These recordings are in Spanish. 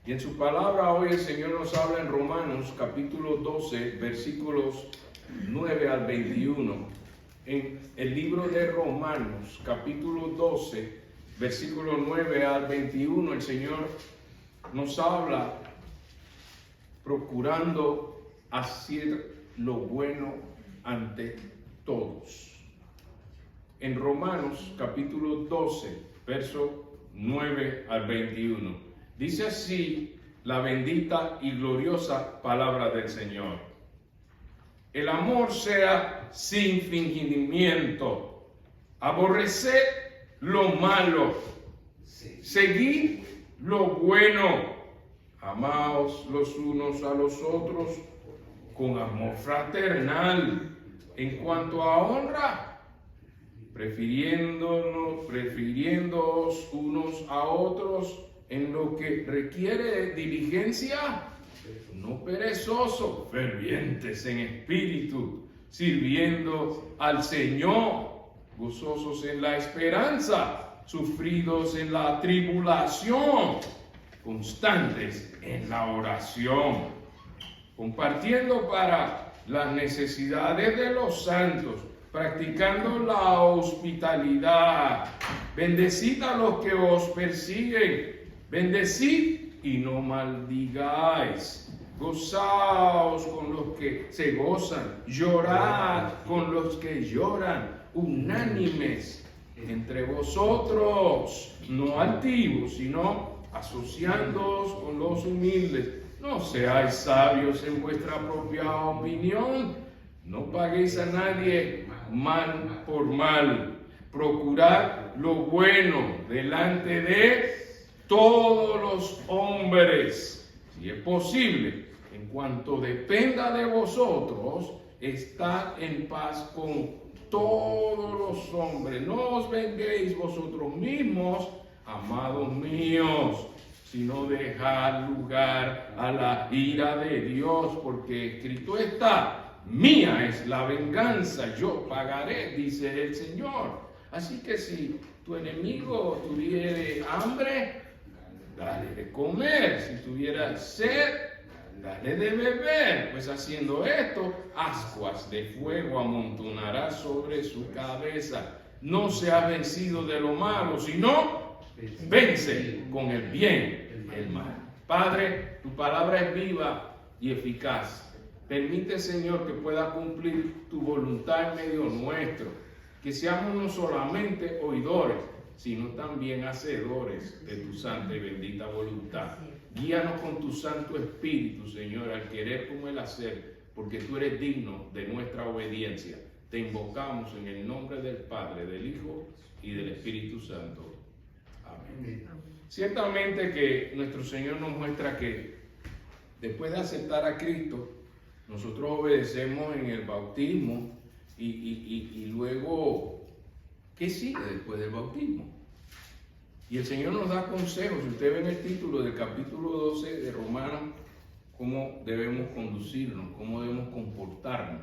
Y en su palabra hoy el Señor nos habla en Romanos capítulo 12, versículos 9 al 21. En el libro de Romanos capítulo 12, versículo 9 al 21, el Señor nos habla procurando hacer lo bueno ante todos. En Romanos capítulo 12, verso 9 al 21. Dice así la bendita y gloriosa palabra del Señor. El amor sea sin fingimiento. Aborreced lo malo. Seguid lo bueno. Amaos los unos a los otros con amor fraternal. En cuanto a honra, prefiriéndoos unos a otros en lo que requiere diligencia, no perezoso, fervientes en espíritu, sirviendo al Señor, gozosos en la esperanza, sufridos en la tribulación, constantes en la oración, compartiendo para las necesidades de los santos, practicando la hospitalidad. Bendecid a los que os persiguen, bendecid y no maldigáis. Gozaos con los que se gozan, llorad con los que lloran, unánimes entre vosotros, no altivos, sino asociándoos con los humildes. No seáis sabios en vuestra propia opinión, no paguéis a nadie mal por mal. Procurad lo bueno delante de todos los hombres, si es posible, en cuanto dependa de vosotros, estad en paz con todos los hombres. No os venguéis vosotros mismos, amados míos, sino dejad lugar a la ira de Dios, porque escrito está: mía es la venganza, yo pagaré, dice el Señor. Así que si tu enemigo tuviere hambre, dale de comer. Si tuviera sed, dale de beber. Pues haciendo esto, ascuas de fuego amontonará sobre su cabeza. No se ha vencido de lo malo, sino vence con el bien el mal. Padre, tu palabra es viva y eficaz. Permite, Señor, que pueda cumplir tu voluntad en medio nuestro. Que seamos no solamente oidores, sino también hacedores de tu santa y bendita voluntad. Guíanos con tu Santo Espíritu, Señor, al querer como el hacer, porque tú eres digno de nuestra obediencia. Te invocamos en el nombre del Padre, del Hijo y del Espíritu Santo. Amén. Ciertamente que nuestro Señor nos muestra que después de aceptar a Cristo, nosotros obedecemos en el bautismo y luego, ¿qué sigue después del bautismo? Y el Señor nos da consejos. Si usted ve en el título del capítulo 12 de Romanos, cómo debemos conducirnos, cómo debemos comportarnos.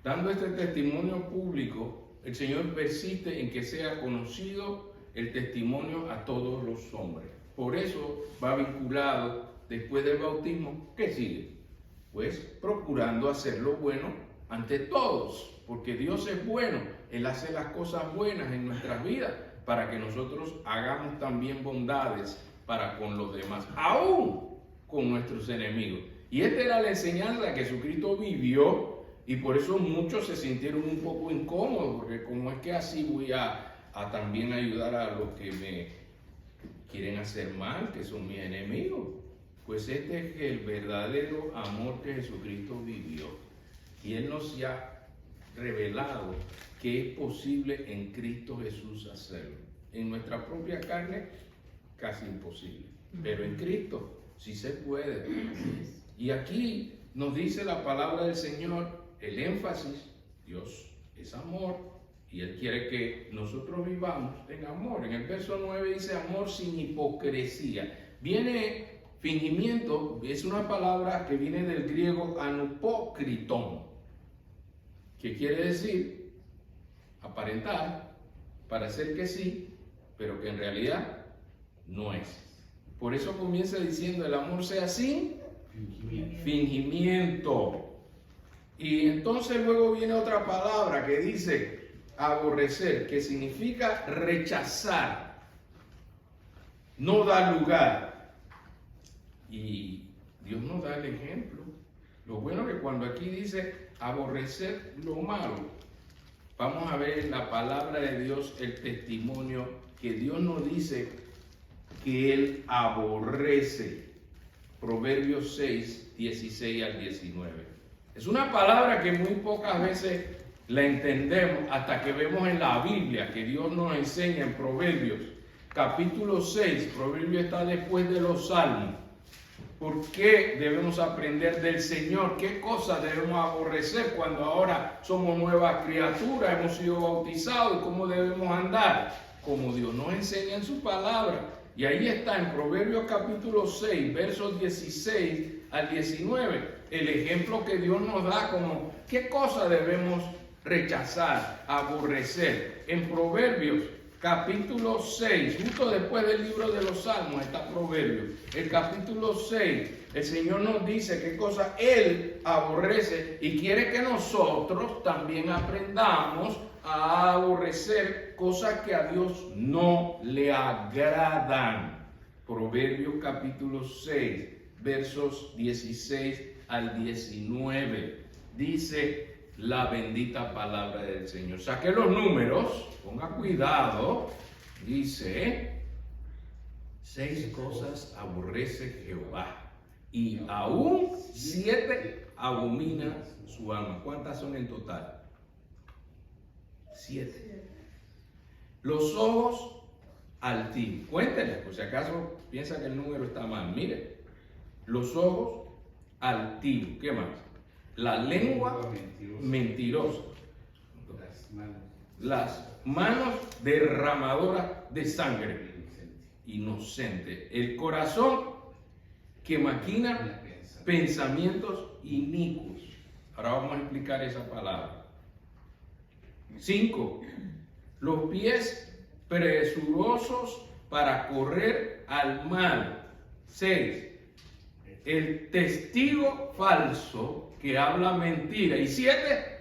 Dando este testimonio público, el Señor persiste en que sea conocido el testimonio a todos los hombres. Por eso va vinculado después del bautismo. ¿Qué sigue? Pues procurando hacer lo bueno ante todos, porque Dios es bueno. Él hace las cosas buenas en nuestras vidas para que nosotros hagamos también bondades para con los demás, aún con nuestros enemigos. Y esta era la enseñanza que Jesucristo vivió, y por eso muchos se sintieron un poco incómodos, porque como es que así voy a también ayudar a los que me quieren hacer mal, que son mis enemigos. Pues este es el verdadero amor que Jesucristo vivió. Y Él nos ha revelado que es posible en Cristo Jesús hacerlo. En nuestra propia carne, casi imposible. Pero en Cristo sí se puede. Y aquí nos dice la palabra del Señor, el énfasis: Dios es amor y Él quiere que nosotros vivamos en amor. En el verso 9 dice amor sin hipocresía. Viene fingimiento, es una palabra que viene del griego anupokritón, que quiere decir aparentar, parecer que sí, pero que en realidad no es. Por eso comienza diciendo, el amor sea sin fingimiento. Y entonces luego viene otra palabra que dice aborrecer, que significa rechazar, no dar lugar. Y Dios nos da el ejemplo. Lo bueno es que cuando aquí dice aborrecer lo malo, vamos a ver la palabra de Dios, el testimonio que Dios nos dice que Él aborrece. Proverbios 6, 16 al 19. Es una palabra que muy pocas veces la entendemos hasta que vemos en la Biblia que Dios nos enseña en Proverbios, capítulo 6. Proverbios está después de los Salmos. ¿Por qué debemos aprender del Señor? ¿Qué cosas debemos aborrecer cuando ahora somos nuevas criaturas, hemos sido bautizados? ¿Y cómo debemos andar? Como Dios nos enseña en su palabra. Y ahí está en Proverbios capítulo 6, versos 16 al 19, el ejemplo que Dios nos da como qué cosas debemos rechazar, aborrecer. En Proverbios capítulo 6, justo después del libro de los Salmos está Proverbios. El capítulo 6, el Señor nos dice qué cosas Él aborrece y quiere que nosotros también aprendamos a aborrecer cosas que a Dios no le agradan. Proverbios capítulo 6, versos 16 al 19. Dice la bendita palabra del Señor. Saque los números, ponga cuidado. Dice, 6 cosas aborrece Jehová, y aún 7 abomina su alma. ¿Cuántas son en total? 7. Los ojos altivos. Cuéntenle, por si acaso piensa que el número está mal. Mire, los ojos altivos. ¿Qué más? La lengua mentirosa. Las manos derramadoras de sangre. Inocente. El corazón que maquina pensamientos inicuos. Ahora vamos a explicar esa palabra. 5. Los pies presurosos para correr al mal. 6. El testigo falso que habla mentira. Y 7.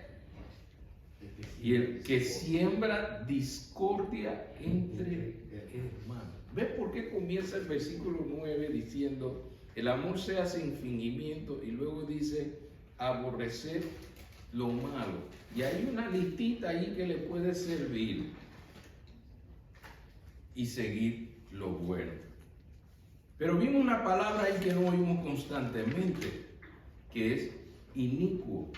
Y el que siembra discordia entre hermanos. ¿Ves por qué comienza el versículo 9 diciendo el amor sea sin fingimiento? Y luego dice aborrecer lo malo. Y hay una listita ahí que le puede servir y seguir lo bueno. Pero vimos una palabra ahí que no oímos constantemente, que es inicuo.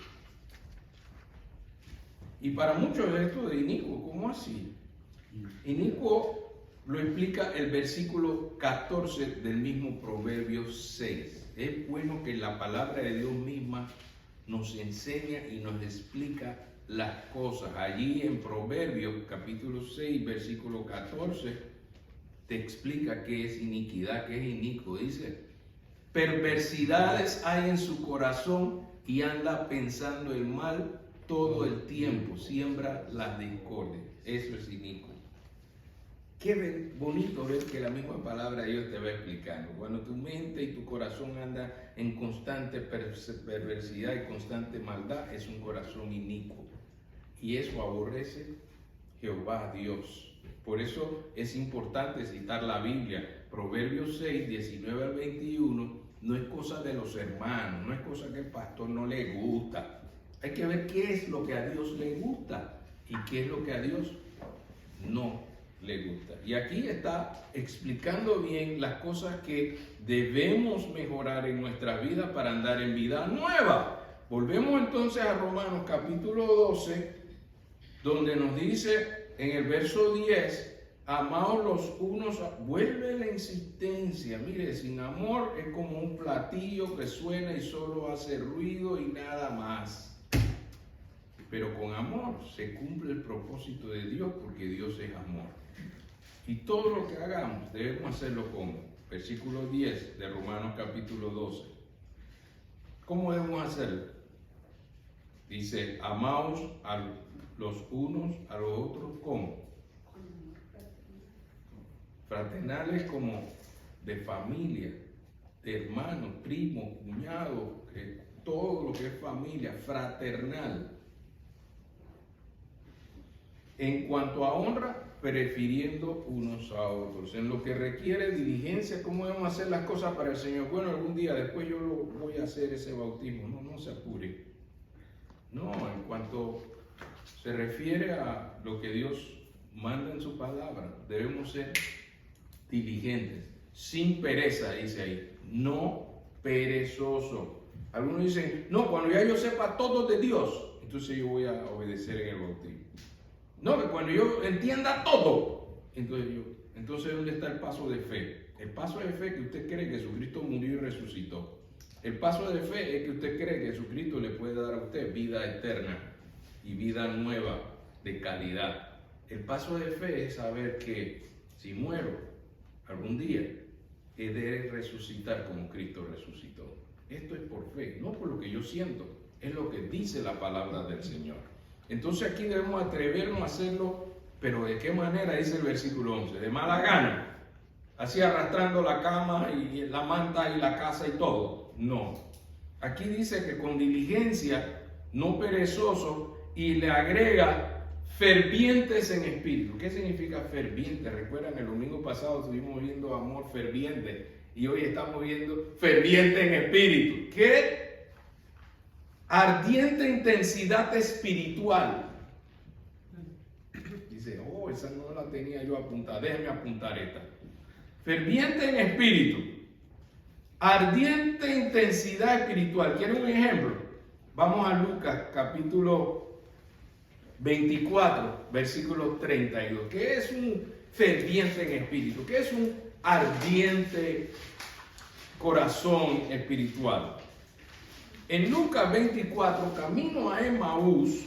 Y para muchos esto de inicuo, ¿cómo así? Inicuo lo explica el versículo 14 del mismo Proverbios 6. Es bueno que la palabra de Dios misma nos enseña y nos explica las cosas. Allí en Proverbios capítulo 6, versículo 14, te explica qué es iniquidad, qué es inicuo. Dice, perversidades hay en su corazón y anda pensando el mal todo el tiempo, siembra la discordia. Eso es inicuo. Qué bonito ver que la misma palabra de Dios te va explicando. Cuando tu mente y tu corazón anda en constante perversidad y constante maldad, es un corazón inicuo. Y eso aborrece Jehová Dios. Por eso es importante citar la Biblia. Proverbios 6, 19 al 21, no es cosa de los hermanos, no es cosa que el pastor no le gusta. Hay que ver qué es lo que a Dios le gusta y qué es lo que a Dios no le gusta. Y aquí está explicando bien las cosas que debemos mejorar en nuestra vida para andar en vida nueva. Volvemos entonces a Romanos capítulo 12, donde nos dice en el verso 10, amaos los unos, vuelve la insistencia. Mire, sin amor es como un platillo que suena y solo hace ruido y nada más. Pero con amor se cumple el propósito de Dios, porque Dios es amor. Y todo lo que hagamos debemos hacerlo con versículo 10 de Romanos capítulo 12. ¿Cómo debemos hacerlo? Dice, amaos a los unos a los otros, ¿cómo? Fraternales como de familia, de hermanos, primos, cuñados, todo lo que es familia, fraternal. En cuanto a honra, prefiriendo unos a otros. En lo que requiere diligencia, ¿cómo debemos hacer las cosas para el Señor? Bueno, algún día después yo lo voy a hacer ese bautismo. No se apure. No, en cuanto se refiere a lo que Dios manda en su palabra, debemos ser diligentes, sin pereza, dice ahí, no perezoso. Algunos dicen, no, cuando ya yo sepa todo de Dios, entonces yo voy a obedecer en el bautismo. No, que cuando yo entienda todo, entonces ¿dónde está el paso de fe? El paso de fe es que usted cree que Jesucristo murió y resucitó. El paso de fe es que usted cree que Jesucristo le puede dar a usted vida eterna y vida nueva de calidad. El paso de fe es saber que si muero algún día, he de resucitar como Cristo resucitó. Esto es por fe, no por lo que yo siento, es lo que dice la palabra del Señor. Entonces aquí debemos atrevernos a hacerlo, pero ¿de qué manera? Dice el versículo 11, de mala gana, así arrastrando la cama y la manta y la casa y todo. No, aquí dice que con diligencia, no perezoso, y le agrega fervientes en espíritu. ¿Qué significa ferviente? Recuerdan, el domingo pasado estuvimos viendo amor ferviente y hoy estamos viendo ferviente en espíritu. ¿Qué? Ardiente intensidad espiritual. Dice, esa no la tenía yo apuntada, déjeme apuntar esta. Ferviente en espíritu. Ardiente intensidad espiritual. ¿Quieren un ejemplo? Vamos a Lucas capítulo 24, versículo 32. ¿Qué es un ferviente en espíritu? ¿Qué es un ardiente corazón espiritual? En Lucas 24, camino a Emaús,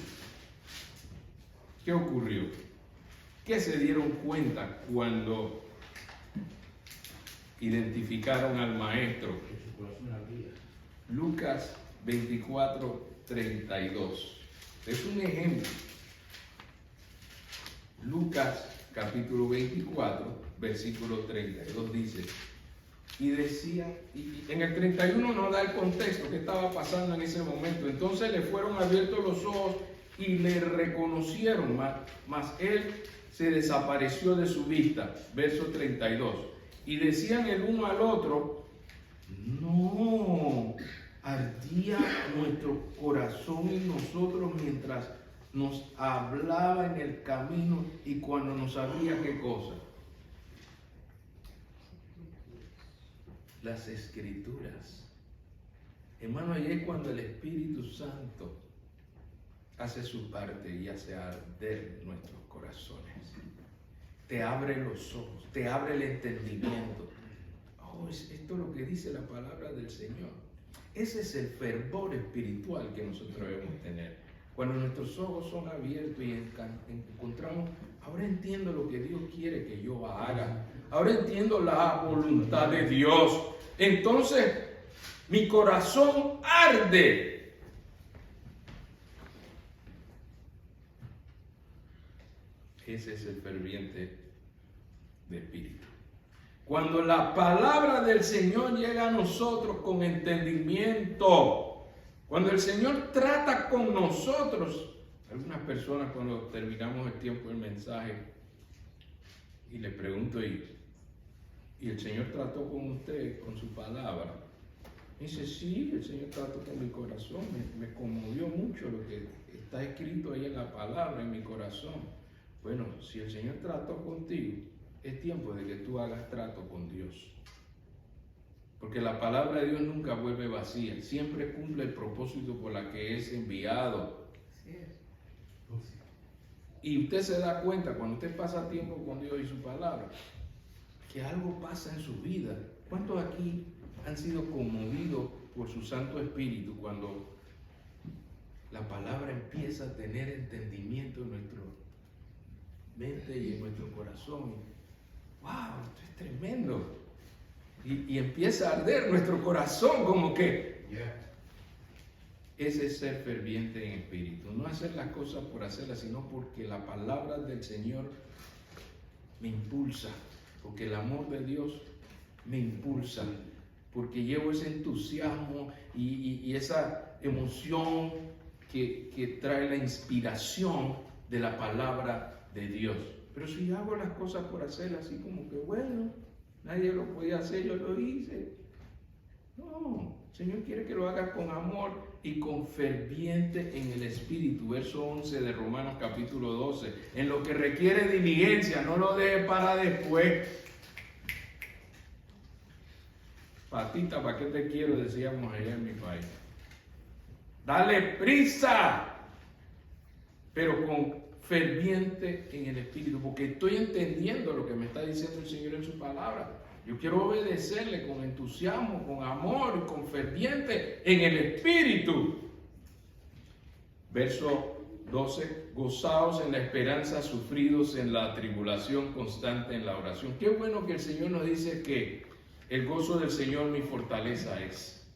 ¿qué ocurrió? ¿Qué se dieron cuenta cuando identificaron al maestro? Lucas 24, 32. Es un ejemplo. Lucas capítulo 24, versículo 32 dice, y decía, y en el 31 nos da el contexto que estaba pasando en ese momento. Entonces le fueron abiertos los ojos y le reconocieron, mas él se desapareció de su vista. Verso 32. Y decían el uno al otro, no, ardía nuestro corazón en nosotros mientras nos hablaba en el camino y cuando nos abría qué cosa. Las Escrituras. Hermano, ahí es cuando el Espíritu Santo hace su parte y hace arder nuestros corazones. Te abre los ojos, te abre el entendimiento. Esto es lo que dice la palabra del Señor. Ese es el fervor espiritual que nosotros debemos tener. Cuando nuestros ojos son abiertos y encontramos, ahora entiendo lo que Dios quiere que yo haga. Ahora entiendo la voluntad de Dios. Entonces, mi corazón arde. Ese es el ferviente de espíritu. Cuando la palabra del Señor llega a nosotros con entendimiento, cuando el Señor trata con nosotros, algunas personas cuando terminamos el tiempo del mensaje y le pregunto, ¿y el Señor trató con usted, con su palabra? Dice, sí, el Señor trató con mi corazón, me conmovió mucho lo que está escrito ahí en la palabra, en mi corazón. Bueno, si el Señor trató contigo, es tiempo de que tú hagas trato con Dios. Porque la palabra de Dios nunca vuelve vacía, siempre cumple el propósito por la que es enviado. Y usted se da cuenta cuando usted pasa tiempo con Dios y su palabra, que algo pasa en su vida. ¿Cuántos aquí han sido conmovidos por su Santo Espíritu cuando la palabra empieza a tener entendimiento en nuestra mente y en nuestro corazón? ¡Wow! Esto es tremendo. Y empieza a arder nuestro corazón como que ese es ser ferviente en espíritu. No hacer las cosas por hacerlas, sino porque la palabra del Señor me impulsa. Porque el amor de Dios me impulsa, porque llevo ese entusiasmo y esa emoción que trae la inspiración de la palabra de Dios. Pero si hago las cosas por hacer así como que bueno, nadie lo podía hacer, yo lo hice. No, el Señor quiere que lo hagas con amor y con ferviente en el Espíritu. Verso 11 de Romanos capítulo 12. En lo que requiere diligencia, no lo dejes para después. Patita, ¿para qué te quiero? Decíamos allá en mi país. Dale prisa, pero con ferviente en el Espíritu, porque estoy entendiendo lo que me está diciendo el Señor en su palabra. Yo quiero obedecerle con entusiasmo, con amor y con ferviente en el Espíritu. Verso 12, gozaos en la esperanza, sufridos en la tribulación, constante en la oración. Qué bueno que el Señor nos dice que el gozo del Señor mi fortaleza es.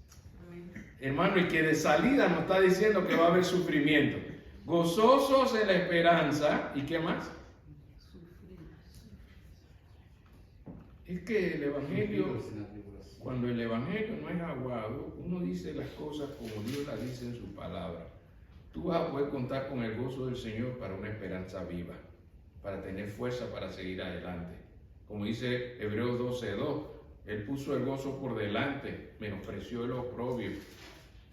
Hermano, y que de salida nos está diciendo que va a haber sufrimiento. Gozosos en la esperanza, ¿y qué más? Es que el Evangelio, cuando el Evangelio no es aguado, uno dice las cosas como Dios las dice en su palabra. Tú vas a poder contar con el gozo del Señor para una esperanza viva, para tener fuerza para seguir adelante. Como dice Hebreos 12:2, Él puso el gozo por delante, menospreció el oprobio.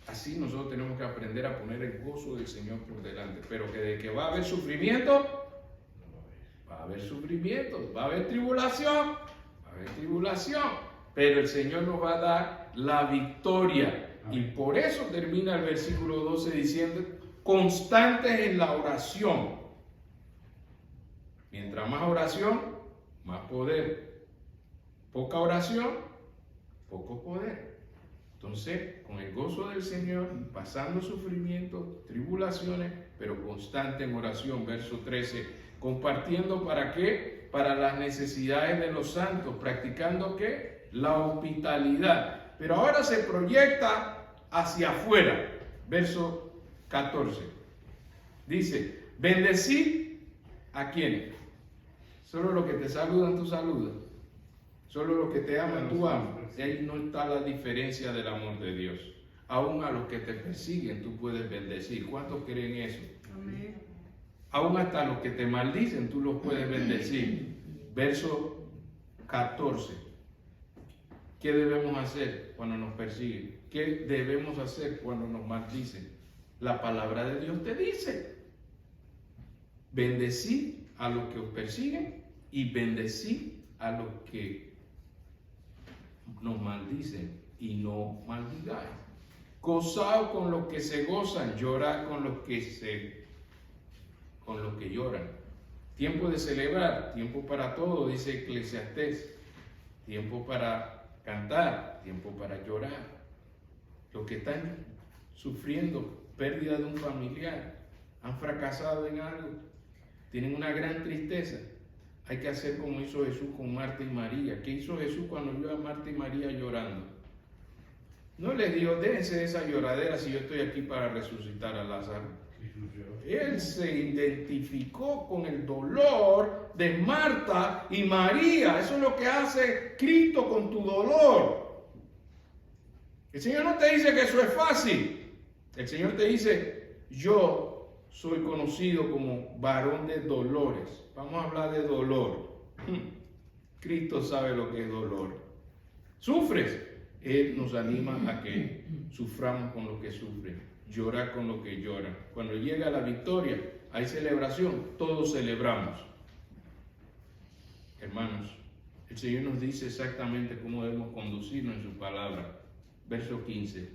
Así nosotros tenemos que aprender a poner el gozo del Señor por delante. Pero que de que va a haber sufrimiento, va a haber sufrimiento, va a haber tribulación, pero el Señor nos va a dar la victoria. Y por eso termina el versículo 12 diciendo, constantes en la oración. Mientras más oración, más poder. Poca oración, poco poder. Entonces, con el gozo del Señor, pasando sufrimientos, tribulaciones, pero constante en oración. Verso 13, compartiendo ¿para qué? Para las necesidades de los santos, practicando ¿qué? La hospitalidad. Pero ahora se proyecta hacia afuera. Verso 14. Dice, bendecid ¿a quién? Solo los que te saludan, tú saludas. Solo los que te aman, tú amas. Y ahí no está la diferencia del amor de Dios. Aún a los que te persiguen, tú puedes bendecir. ¿Cuántos creen eso? Amén. Aún hasta los que te maldicen, tú los puedes bendecir. Verso 14. ¿Qué debemos hacer cuando nos persiguen? ¿Qué debemos hacer cuando nos maldicen? La palabra de Dios te dice. Bendecid a los que os persiguen y bendecid a los que nos maldicen y no maldigáis. Gozaos con los que se gozan, llorad con los que lloran. Tiempo de celebrar, tiempo para todo, dice Eclesiastés. Tiempo para cantar, tiempo para llorar. Los que están sufriendo pérdida de un familiar, han fracasado en algo, tienen una gran tristeza. Hay que hacer como hizo Jesús con Marta y María. ¿Qué hizo Jesús cuando vio a Marta y María llorando? No les dijo, déjense de esa lloradera si yo estoy aquí para resucitar a Lázaro. Él se identificó con el dolor de Marta y María. Eso es lo que hace Cristo con tu dolor. El Señor no te dice que eso es fácil. El Señor te dice, yo soy conocido como varón de dolores. Vamos a hablar de dolor. Cristo sabe lo que es dolor. ¿Sufres? Él nos anima a que suframos con lo que sufren, llorar con lo que lloran. Cuando llega la victoria, hay celebración, todos celebramos. Hermanos, el Señor nos dice exactamente cómo debemos conducirnos en su palabra. Verso 15.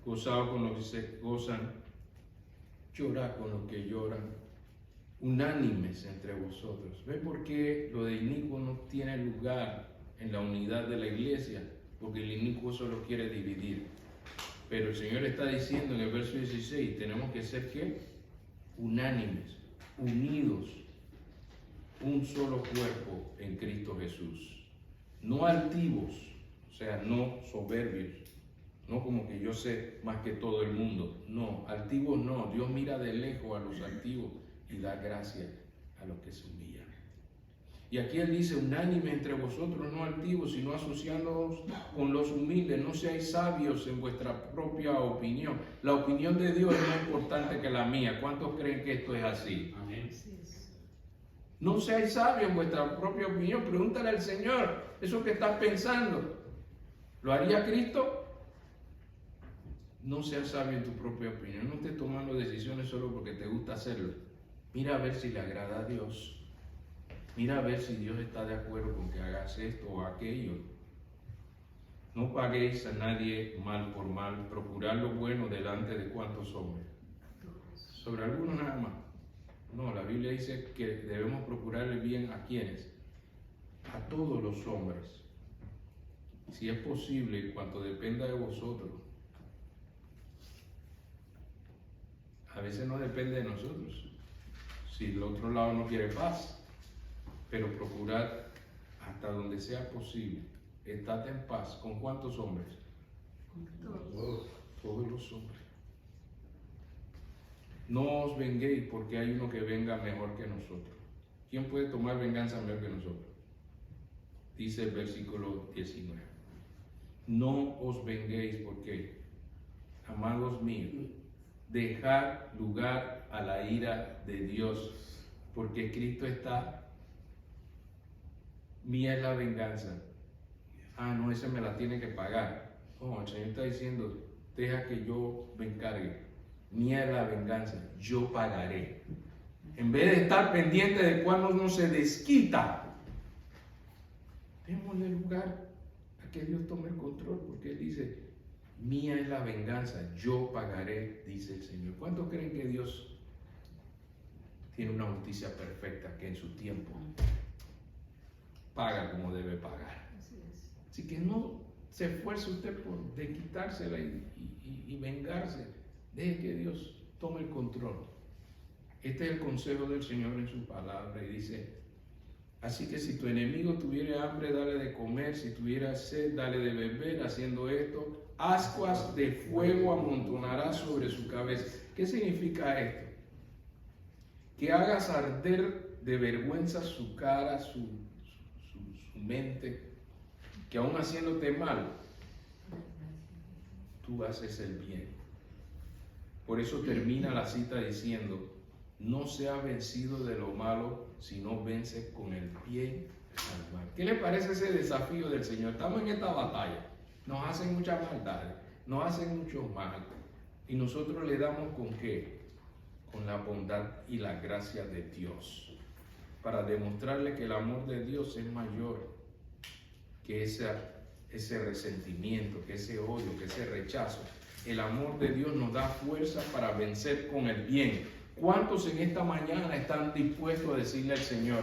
Gozaos con los que se gozan, llorad con los que lloran, unánimes entre vosotros. ¿Ven por qué lo de inicuo no tiene lugar en la unidad de la iglesia? Porque el inicuo solo quiere dividir. Pero el Señor está diciendo en el verso 16, tenemos que ser ¿qué? Unánimes, unidos, un solo cuerpo en Cristo Jesús. No altivos, o sea, no soberbios, no como que yo sé más que todo el mundo. No, altivos no. Dios mira de lejos a los altivos y da gracia a los que se humillan. Y aquí él dice, unánime entre vosotros, no altivos, sino asociándoos con los humildes. No seáis sabios en vuestra propia opinión. La opinión de Dios es más importante que la mía. ¿Cuántos creen que esto es así? Amén. No seáis sabios en vuestra propia opinión. Pregúntale al Señor, eso que estás pensando, ¿lo haría Cristo? No seas sabio en tu propia opinión. No estés tomando decisiones solo porque te gusta hacerlo. Mira a ver si le agrada a Dios. Mira a ver si Dios está de acuerdo con que hagas esto o aquello. No paguéis a nadie mal por mal. Procurad lo bueno delante de cuántos hombres. Sobre algunos nada más. No, la Biblia dice que debemos procurar el bien a quienes. A todos los hombres. Si es posible, cuanto dependa de vosotros. A veces no depende de nosotros. Si el otro lado no quiere paz. Pero procurad hasta donde sea posible. Estad en paz. ¿Con cuántos hombres? Con todos. Todos los hombres. No os venguéis porque hay uno que venga mejor que nosotros. ¿Quién puede tomar venganza mejor que nosotros? Dice el versículo 19. No os venguéis porque, amados míos, dejad lugar a la ira de Dios, porque Cristo está. Mía es la venganza. Ah, no, esa me la tiene que pagar. No, el Señor está diciendo, deja que yo me encargue. Mía es la venganza, yo pagaré. En vez de estar pendiente de cuándo uno se desquita, démosle lugar a que Dios tome el control, porque Él dice, mía es la venganza, yo pagaré, dice el Señor. ¿Cuántos creen que Dios tiene una justicia perfecta, que en su tiempo paga como debe pagar? Así que no se esfuerce usted por desquitársela y vengarse. Deje que Dios tome el control. Este es el consejo del Señor en su palabra y dice, así que si tu enemigo tuviera hambre, dale de comer, si tuviera sed, dale de beber. Haciendo esto, ascuas de fuego amontonará sobre su cabeza. ¿Qué significa esto? Que hagas arder de vergüenza su cara, su mente, que aún haciéndote mal, tú haces el bien. Por eso termina la cita diciendo, no sea vencido de lo malo, sino vence con el bien al mal. ¿Qué le parece ese desafío del Señor? Estamos en esta batalla, nos hacen muchas maldades, nos hacen mucho mal, y nosotros le damos ¿con qué? Con la bondad y la gracia de Dios, para demostrarle que el amor de Dios es mayor que ese resentimiento, que ese odio, que ese rechazo. El amor de Dios nos da fuerza para vencer con el bien. ¿Cuántos en esta mañana están dispuestos a decirle al Señor,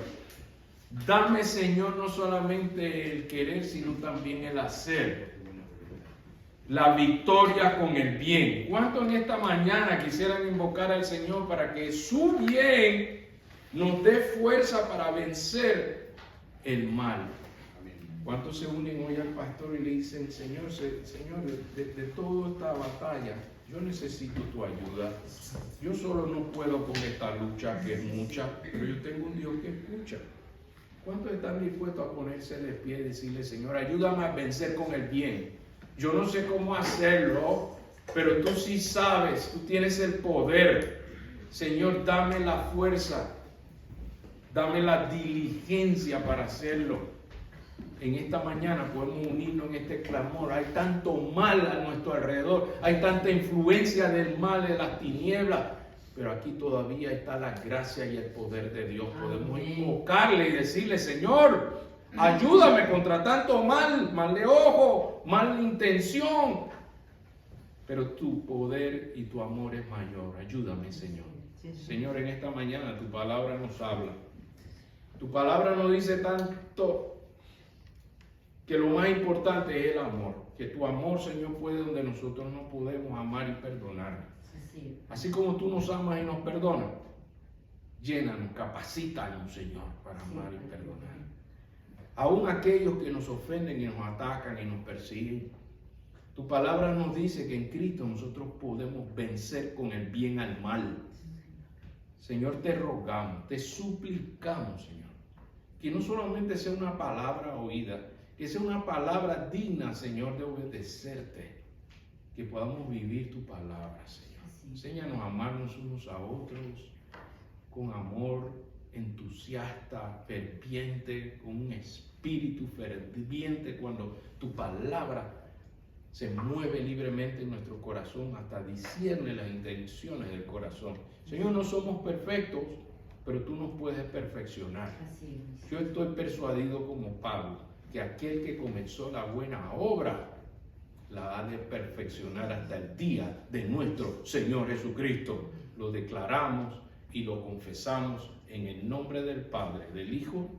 dame, Señor, no solamente el querer, sino también el hacer? La victoria con el bien. ¿Cuántos en esta mañana quisieran invocar al Señor para que su bien nos dé fuerza para vencer el mal? ¿Cuántos se unen hoy al pastor y le dicen, Señor, de toda esta batalla, yo necesito tu ayuda? Yo solo no puedo con esta lucha que es mucha, pero yo tengo un Dios que escucha. ¿Cuántos están dispuestos a ponerse de pie y decirle, Señor, ayúdame a vencer con el bien? Yo no sé cómo hacerlo, pero tú sí sabes, tú tienes el poder. Señor, dame la fuerza, dame la diligencia para hacerlo. En esta mañana podemos unirnos en este clamor. Hay tanto mal a nuestro alrededor, hay tanta influencia del mal, de las tinieblas, pero aquí todavía está la gracia y el poder de Dios. Podemos invocarle y decirle, Señor, ayúdame contra tanto mal de ojo, mala intención, pero tu poder y tu amor es mayor. Ayúdame, Señor. Señor, en esta mañana tu palabra nos habla. Tu palabra nos dice tanto que lo más importante es el amor, que tu amor, Señor, puede donde nosotros no podemos amar y perdonar. Así como tú nos amas y nos perdonas, llénanos, capacítanos, Señor, para amar y perdonar. Aún aquellos que nos ofenden y nos atacan y nos persiguen, tu palabra nos dice que en Cristo nosotros podemos vencer con el bien al mal. Señor, te rogamos, te suplicamos, Señor, Que no solamente sea una palabra oída, que sea una palabra digna, Señor, de obedecerte. Que podamos vivir tu palabra, Señor. Enséñanos a amarnos unos a otros con amor entusiasta, ferviente, con un espíritu ferviente cuando tu palabra se mueve libremente en nuestro corazón hasta discierne las intenciones del corazón. Señor, no somos perfectos, pero tú nos puedes perfeccionar. Yo estoy persuadido como Pablo que aquel que comenzó la buena obra la ha de perfeccionar hasta el día de nuestro Señor Jesucristo. Lo declaramos y lo confesamos en el nombre del Padre, del Hijo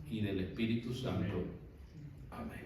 y del Espíritu Santo. Amén.